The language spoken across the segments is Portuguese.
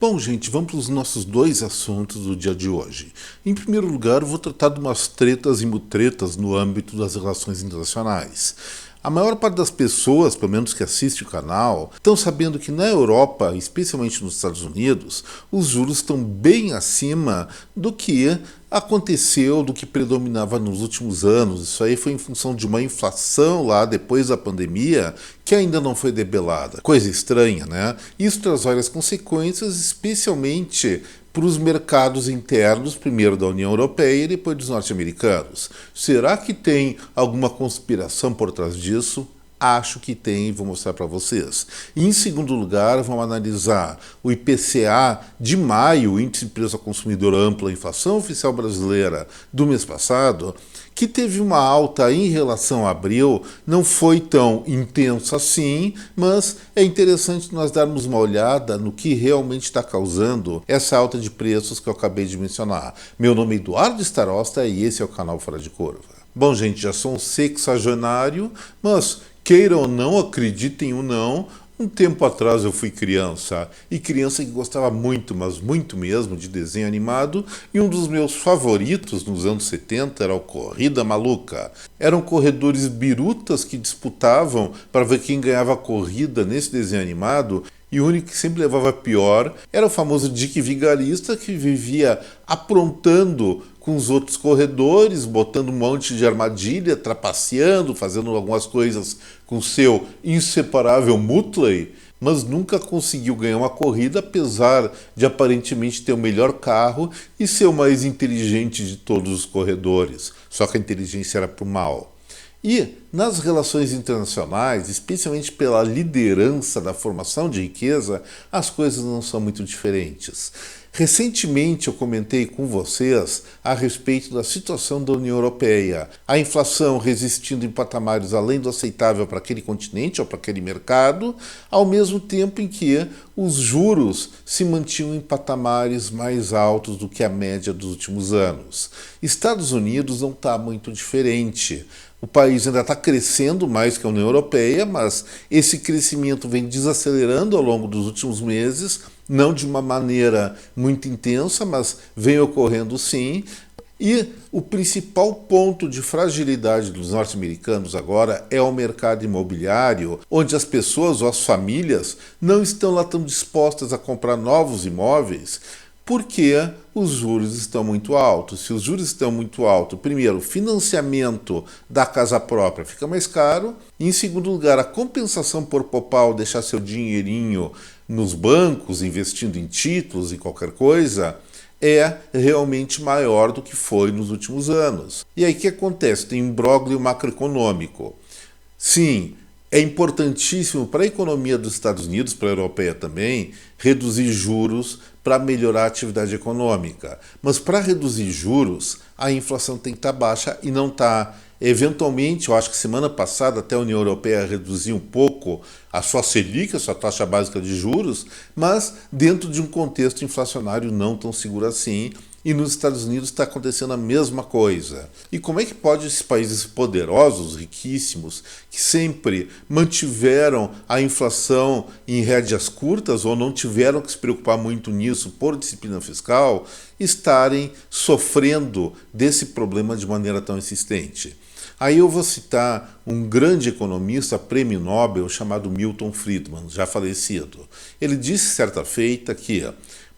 Bom, gente, vamos para os nossos dois assuntos do dia de hoje. Em primeiro lugar, eu vou tratar de umas tretas e mutretas no âmbito das relações internacionais. A maior parte das pessoas, pelo menos que assiste o canal, estão sabendo que na Europa, especialmente nos Estados Unidos, os juros estão bem acima do que aconteceu, do que predominava nos últimos anos. Isso aí foi em função de uma inflação lá depois da pandemia que ainda não foi debelada. Coisa estranha, né? Isso traz várias consequências, especialmente para os mercados internos, primeiro da União Europeia e depois dos norte-americanos. Será que tem alguma conspiração por trás disso? Acho que tem e vou mostrar para vocês. E em segundo lugar, vamos analisar o IPCA de maio, o Índice de Preço ao Consumidor Amplo, a inflação oficial brasileira do mês passado, que teve uma alta em relação a abril, não foi tão intensa assim, mas é interessante nós darmos uma olhada no que realmente está causando essa alta de preços que eu acabei de mencionar. Meu nome é Eduardo Starosta e esse é o canal Fora de Curva. Bom, gente, já sou um sexagenário, mas queiram ou não, acreditem ou não, um tempo atrás eu fui criança, e criança que gostava muito, mas muito mesmo, de desenho animado, e um dos meus favoritos nos anos 70 era o Corrida Maluca. Eram corredores birutas que disputavam para ver quem ganhava a corrida nesse desenho animado, e o único que sempre levava pior era o famoso Dick Vigarista, que vivia aprontando com os outros corredores, botando um monte de armadilha, trapaceando, fazendo algumas coisas com seu inseparável Muttley, mas nunca conseguiu ganhar uma corrida, apesar de aparentemente ter o melhor carro e ser o mais inteligente de todos os corredores. Só que a inteligência era para o mal. E nas relações internacionais, especialmente pela liderança da formação de riqueza, as coisas não são muito diferentes. Recentemente eu comentei com vocês a respeito da situação da União Europeia, a inflação resistindo em patamares além do aceitável para aquele continente ou para aquele mercado, ao mesmo tempo em que os juros se mantinham em patamares mais altos do que a média dos últimos anos. Estados Unidos não está muito diferente. O país ainda está crescendo mais que a União Europeia, mas esse crescimento vem desacelerando ao longo dos últimos meses, não de uma maneira muito intensa, mas vem ocorrendo sim. E o principal ponto de fragilidade dos norte-americanos agora é o mercado imobiliário, onde as pessoas ou as famílias não estão lá tão dispostas a comprar novos imóveis, porque os juros estão muito altos. Se os juros estão muito altos, primeiro, o financiamento da casa própria fica mais caro. E, em segundo lugar, a compensação por poupar ou deixar seu dinheirinho nos bancos, investindo em títulos e qualquer coisa, é realmente maior do que foi nos últimos anos. E aí o que acontece? Tem um imbróglio macroeconômico. Sim, é importantíssimo para a economia dos Estados Unidos, para a europeia também, reduzir juros para melhorar a atividade econômica. Mas para reduzir juros, a inflação tem que estar baixa e não está. Eventualmente, eu acho que semana passada até a União Europeia reduziu um pouco a sua Selic, a sua taxa básica de juros, mas dentro de um contexto inflacionário não tão seguro assim. E nos Estados Unidos está acontecendo a mesma coisa. E como é que pode esses países poderosos, riquíssimos, que sempre mantiveram a inflação em rédeas curtas ou não tiveram que se preocupar muito nisso por disciplina fiscal, estarem sofrendo desse problema de maneira tão insistente? Aí eu vou citar um grande economista, prêmio Nobel, chamado Milton Friedman, já falecido. Ele disse certa feita que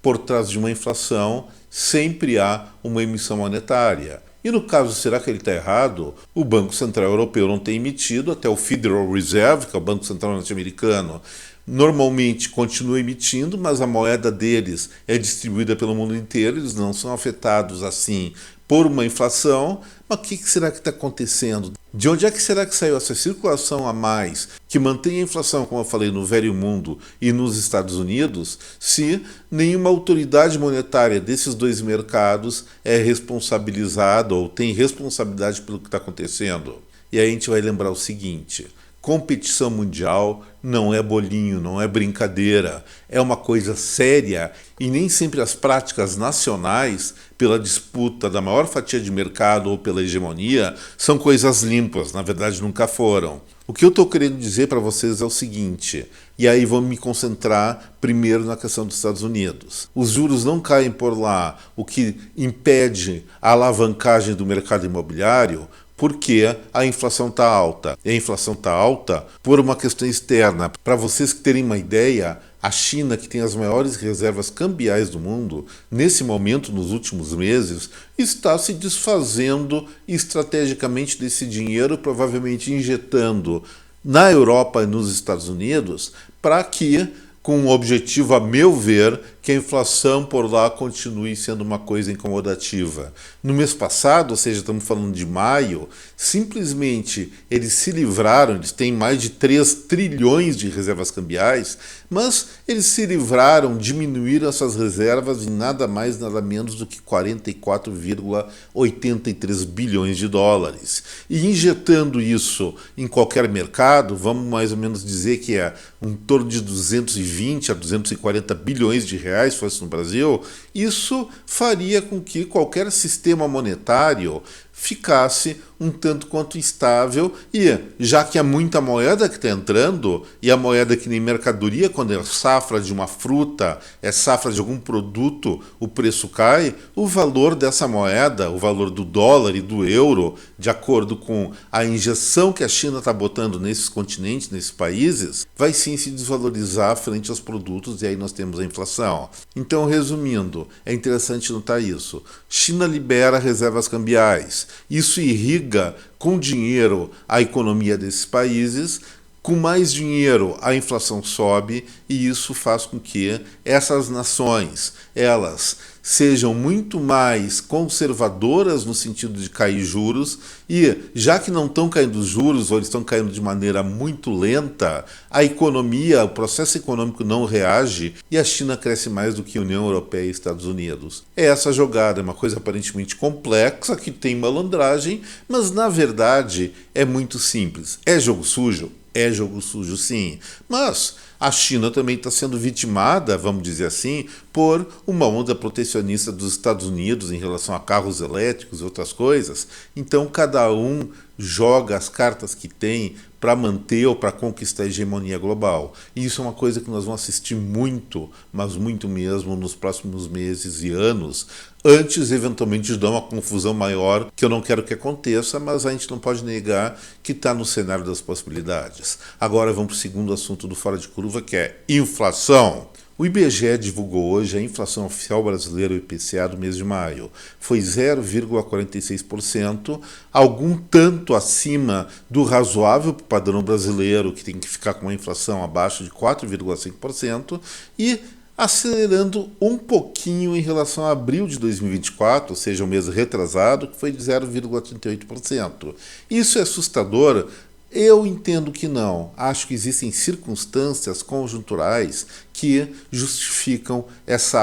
por trás de uma inflação sempre há uma emissão monetária. E no caso, será que ele está errado? O Banco Central Europeu não tem emitido, até o Federal Reserve, que é o Banco Central norte-americano, normalmente continua emitindo, mas a moeda deles é distribuída pelo mundo inteiro, eles não são afetados assim por uma inflação. Mas o que será que está acontecendo? De onde é que será que saiu essa circulação a mais que mantém a inflação, como eu falei, no velho mundo e nos Estados Unidos, se nenhuma autoridade monetária desses dois mercados é responsabilizada ou tem responsabilidade pelo que está acontecendo? E aí a gente vai lembrar o seguinte: competição mundial não é bolinho, não é brincadeira, é uma coisa séria e nem sempre as práticas nacionais, pela disputa da maior fatia de mercado ou pela hegemonia, são coisas limpas, na verdade nunca foram. O que eu estou querendo dizer para vocês é o seguinte, e aí vamos me concentrar primeiro na questão dos Estados Unidos. Os juros não caem por lá, o que impede a alavancagem do mercado imobiliário, porque a inflação está alta. E a inflação está alta por uma questão externa. Para vocês que terem uma ideia, a China, que tem as maiores reservas cambiais do mundo, nesse momento, nos últimos meses, está se desfazendo estrategicamente desse dinheiro, provavelmente injetando na Europa e nos Estados Unidos, para que, com o objetivo, a meu ver, que a inflação por lá continue sendo uma coisa incomodativa. No mês passado, ou seja, estamos falando de maio, simplesmente eles se livraram, eles têm mais de 3 trilhões de reservas cambiais, mas eles se livraram, diminuíram essas reservas em nada mais, nada menos do que 44,83 bilhões de dólares. E injetando isso em qualquer mercado, vamos mais ou menos dizer que é em torno de 220 a 240 bilhões de reais, se fosse no Brasil, isso faria com que qualquer sistema monetário ficasse um tanto quanto instável e, já que há muita moeda que está entrando, e a moeda que nem mercadoria, quando é safra de uma fruta, é safra de algum produto, o preço cai, o valor dessa moeda, o valor do dólar e do euro, de acordo com a injeção que a China está botando nesses continentes, nesses países, vai sim se desvalorizar frente aos produtos e aí nós temos a inflação. Então, resumindo, é interessante notar isso. China libera reservas cambiais. Isso irriga com dinheiro a economia desses países, com mais dinheiro a inflação sobe e isso faz com que essas nações elas sejam muito mais conservadoras no sentido de cair juros e, já que não estão caindo os juros ou eles estão caindo de maneira muito lenta, a economia, o processo econômico não reage e a China cresce mais do que a União Europeia e Estados Unidos. É essa jogada, é uma coisa aparentemente complexa, que tem malandragem, mas na verdade é muito simples. É jogo sujo? É jogo sujo, sim. Mas a China também está sendo vitimada, vamos dizer assim, por uma onda protecionista dos Estados Unidos em relação a carros elétricos e outras coisas. Então, cada um joga as cartas que tem para manter ou para conquistar a hegemonia global. E isso é uma coisa que nós vamos assistir muito, mas muito mesmo, nos próximos meses e anos, antes, eventualmente, de dar uma confusão maior, que eu não quero que aconteça, mas a gente não pode negar que está no cenário das possibilidades. Agora vamos para o segundo assunto do Fora de Curva, que é inflação. O IBGE divulgou hoje a inflação oficial brasileira, o IPCA, do mês de maio. Foi 0,46%, algum tanto acima do razoável para o padrão brasileiro, que tem que ficar com uma inflação abaixo de 4,5%, e acelerando um pouquinho em relação a abril de 2024, ou seja, o mês retrasado, que foi de 0,38%. Isso é assustador? Eu entendo que não. Acho que existem circunstâncias conjunturais que justificam essa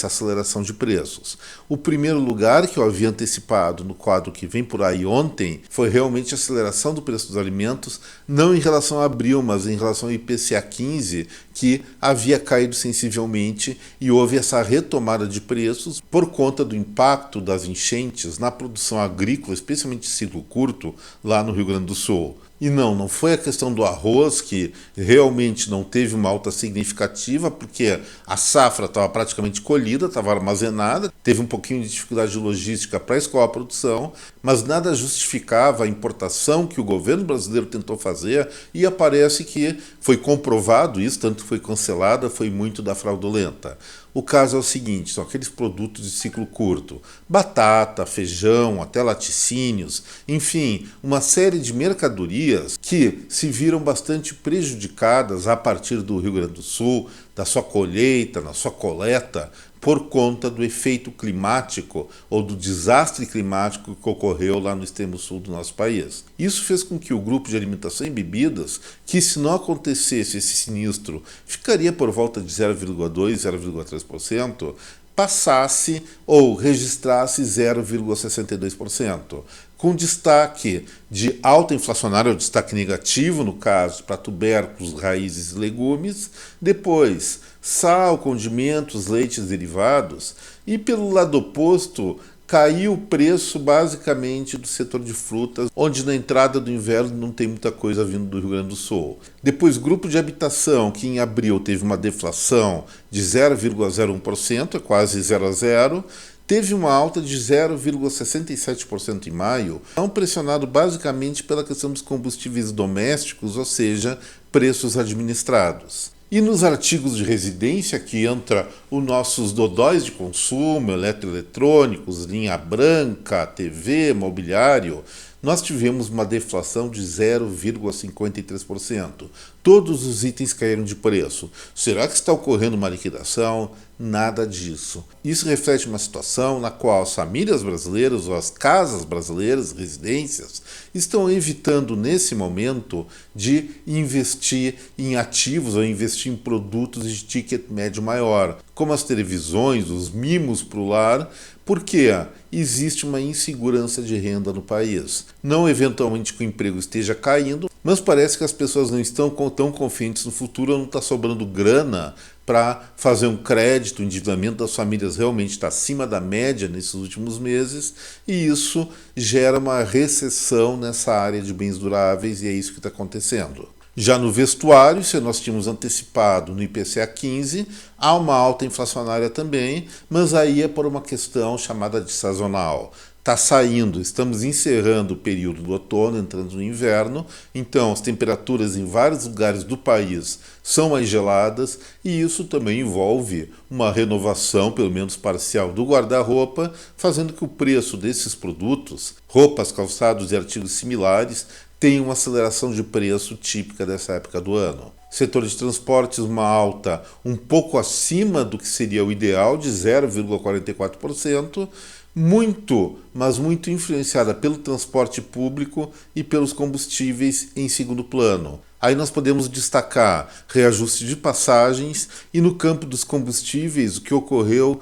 aceleração de preços. O primeiro lugar que eu havia antecipado no quadro que vem por aí ontem foi realmente a aceleração do preço dos alimentos, não em relação a abril, mas em relação ao IPCA 15, que havia caído sensivelmente e houve essa retomada de preços por conta do impacto das enchentes na produção agrícola, especialmente de ciclo curto, lá no Rio Grande do Sul. E não foi a questão do arroz, que realmente não teve uma alta significativa, porque a safra estava praticamente colhida, estava armazenada, teve um pouquinho de dificuldade de logística para escoar a produção, mas nada justificava a importação que o governo brasileiro tentou fazer, e parece que foi comprovado isso, tanto que foi cancelada, foi muito da fraudulenta. O caso é o seguinte, são aqueles produtos de ciclo curto, batata, feijão, até laticínios, enfim, uma série de mercadorias que se viram bastante prejudicadas a partir do Rio Grande do Sul, da sua colheita, na sua coleta, por conta do efeito climático ou do desastre climático que ocorreu lá no extremo sul do nosso país. Isso fez com que o grupo de alimentação e bebidas, que se não acontecesse esse sinistro, ficaria por volta de 0,2%, 0,3%, passasse ou registrasse 0,62%, com destaque de alta inflacionária, ou destaque negativo, no caso, para tubérculos, raízes e legumes, depois sal, condimentos, leites derivados, e pelo lado oposto, caiu o preço basicamente do setor de frutas, onde na entrada do inverno não tem muita coisa vindo do Rio Grande do Sul. Depois, grupo de habitação, que em abril teve uma deflação de 0,01%, é quase 0 a 0, teve uma alta de 0,67% em maio, não pressionado basicamente pela questão dos combustíveis domésticos, ou seja, preços administrados. E nos artigos de residência, que entra os nossos dodóis de consumo, eletroeletrônicos, linha branca, TV, mobiliário, nós tivemos uma deflação de 0,53%. Todos os itens caíram de preço. Será que está ocorrendo uma liquidação? Nada disso. Isso reflete uma situação na qual as famílias brasileiras ou as casas brasileiras, residências, estão evitando nesse momento de investir em ativos ou investir em produtos de ticket médio maior, como as televisões, os mimos para o lar, porque existe uma insegurança de renda no país. Não eventualmente que o emprego esteja caindo, mas parece que as pessoas não estão tão confiantes no futuro, ou não está sobrando grana para fazer um crédito. O endividamento das famílias realmente está acima da média nesses últimos meses, e isso gera uma recessão nessa área de bens duráveis, e é isso que está acontecendo. Já no vestuário, se nós tínhamos antecipado no IPCA 15, há uma alta inflacionária também, mas aí é por uma questão chamada de sazonal. Está saindo, estamos encerrando o período do outono, entrando no inverno, então as temperaturas em vários lugares do país são mais geladas, e isso também envolve uma renovação, pelo menos parcial, do guarda-roupa, fazendo que o preço desses produtos, roupas, calçados e artigos similares, tem uma aceleração de preço típica dessa época do ano. Setor de transportes, uma alta um pouco acima do que seria o ideal, de 0,44%, mas muito influenciada pelo transporte público e pelos combustíveis em segundo plano. Aí nós podemos destacar reajuste de passagens, e no campo dos combustíveis o que ocorreu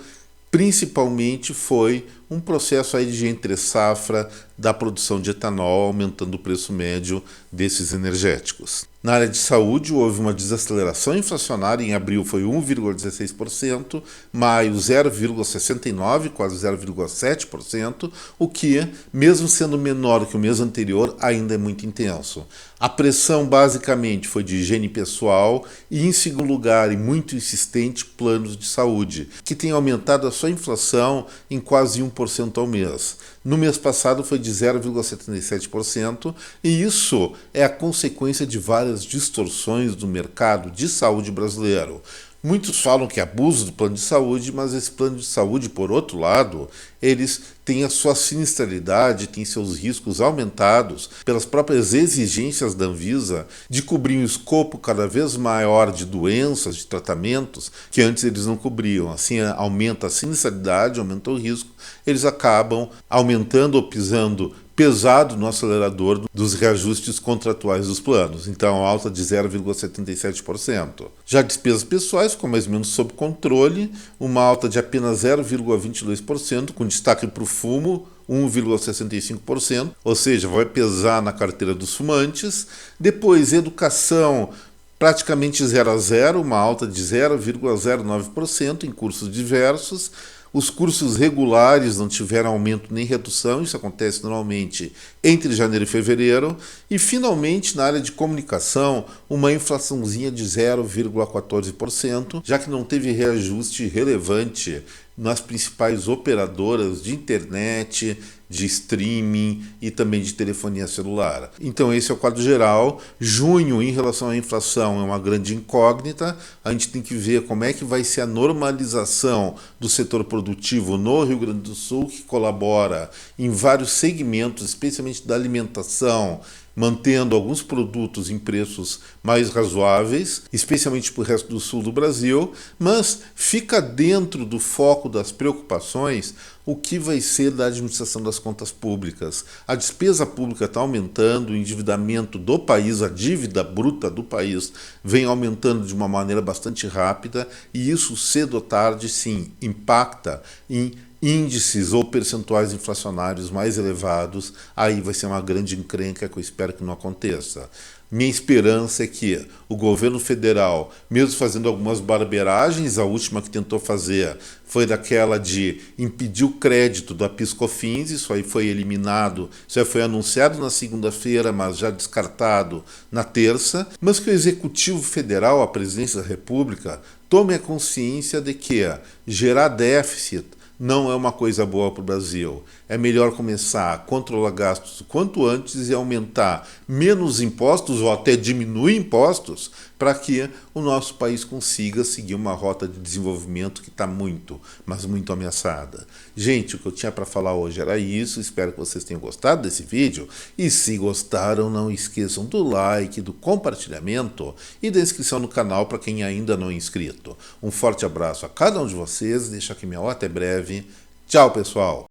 principalmente foi um processo aí de entre-safra da produção de etanol, aumentando o preço médio desses energéticos. Na área de saúde, houve uma desaceleração inflacionária. Em abril foi 1,16%, maio 0,69%, quase 0,7%, o que, mesmo sendo menor que o mês anterior, ainda é muito intenso. A pressão basicamente foi de higiene pessoal e, em segundo lugar, e muito insistente, planos de saúde, que tem aumentado a sua inflação em quase 1% ao mês. No mês passado foi de 0,77%, e isso é a consequência de várias distorções do mercado de saúde brasileiro. Muitos falam que é abuso do plano de saúde, mas esse plano de saúde, por outro lado, eles têm a sua sinistralidade, têm seus riscos aumentados pelas próprias exigências da Anvisa de cobrir um escopo cada vez maior de doenças, de tratamentos, que antes eles não cobriam. Assim aumenta a sinistralidade, aumenta o risco, eles acabam aumentando ou pisando pesado no acelerador dos reajustes contratuais dos planos, então alta de 0,77%. Já despesas pessoais, com mais ou menos sob controle, uma alta de apenas 0,22%, com destaque para o fumo, 1,65%, ou seja, vai pesar na carteira dos fumantes. Depois, educação, praticamente 0 a 0, uma alta de 0,09% em cursos diversos. Os cursos regulares não tiveram aumento nem redução, isso acontece normalmente entre janeiro e fevereiro. E, finalmente, na área de comunicação, uma inflaçãozinha de 0,14%, já que não teve reajuste relevante nas principais operadoras de internet, de streaming e também de telefonia celular. Então esse é o quadro geral. Junho, em relação à inflação, é uma grande incógnita. A gente tem que ver como é que vai ser a normalização do setor produtivo no Rio Grande do Sul, que colabora em vários segmentos, especialmente da alimentação, mantendo alguns produtos em preços mais razoáveis, especialmente para o resto do sul do Brasil, mas fica dentro do foco das preocupações o que vai ser da administração das contas públicas. A despesa pública está aumentando, o endividamento do país, a dívida bruta do país vem aumentando de uma maneira bastante rápida, e isso cedo ou tarde, sim, impacta em índices ou percentuais inflacionários mais elevados, aí vai ser uma grande encrenca que eu espero que não aconteça. Minha esperança é que o governo federal, mesmo fazendo algumas barberagens, a última que tentou fazer foi daquela de impedir o crédito da PIS/COFINS, isso aí foi eliminado, isso aí foi anunciado na segunda-feira, mas já descartado na terça, mas que o Executivo Federal, a Presidência da República, tome a consciência de que gerar déficit não é uma coisa boa para o Brasil. É melhor começar a controlar gastos o quanto antes e aumentar menos impostos ou até diminuir impostos para que o nosso país consiga seguir uma rota de desenvolvimento que está muito, mas muito ameaçada. Gente, o que eu tinha para falar hoje era isso. Espero que vocês tenham gostado desse vídeo. E se gostaram, não esqueçam do like, do compartilhamento e da inscrição no canal para quem ainda não é inscrito. Um forte abraço a cada um de vocês. Deixo aqui meu até breve. Tchau, pessoal!